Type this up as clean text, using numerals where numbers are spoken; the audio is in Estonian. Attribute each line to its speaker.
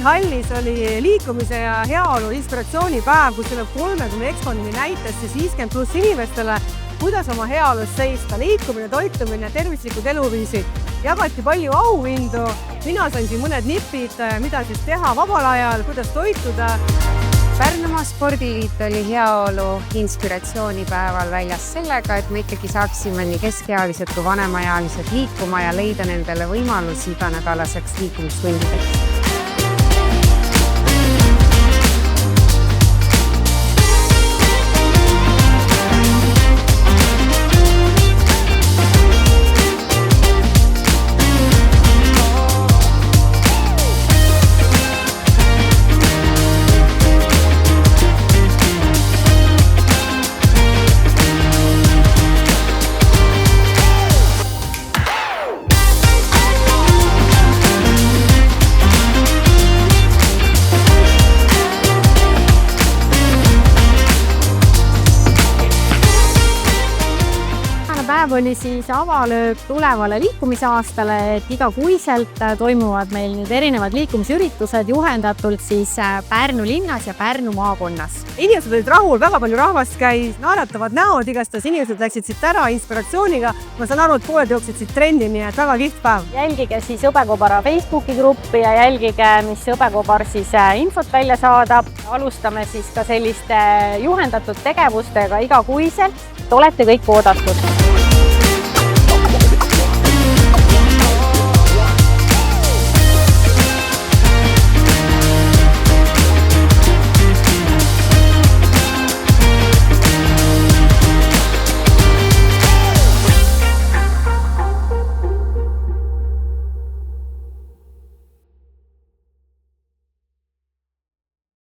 Speaker 1: spordihallis oli liikumise ja heaolu inspiratsioonipäev, kus üle 30 eksponendi näitas 50+ inimestele, kuidas oma heaolust seista, liikumine, toitumine, tervislikud eluviisid. Jagati palju auhindu, mina sain siin mõned nipid, mida siis teha vabal ajal, kuidas toituda.
Speaker 2: Pärnumaa Spordiliit oli heaolu inspiratsioonipäeval väljas sellega, et me ikkagi saaksime nii keskealised kui vanemaealised liikuma ja leida nendele võimalusi iganädalaseks liikumistundideks.
Speaker 3: Päev oli siis avalöök tulevale liikumisaastale, et igakuiselt toimuvad meil nüüd erinevad liikumisüritused juhendatult siis Pärnu linnas ja Pärnu maakonnas.
Speaker 1: Inimesed olid rahul, väga palju rahvast käis, naeratavad näod, igastahes inimesed läksid siit ära inspiratsiooniga. Ma saan aru, et pooled jooksid siit trendi, nii et väga kihvt päev.
Speaker 3: Jälgige siis Hõbekobara Facebooki gruppi ja jälgige, mis Hõbekobar siis infot välja saadab. Alustame siis ka selliste juhendatud tegevustega igakuiselt, et olete kõik oodatud.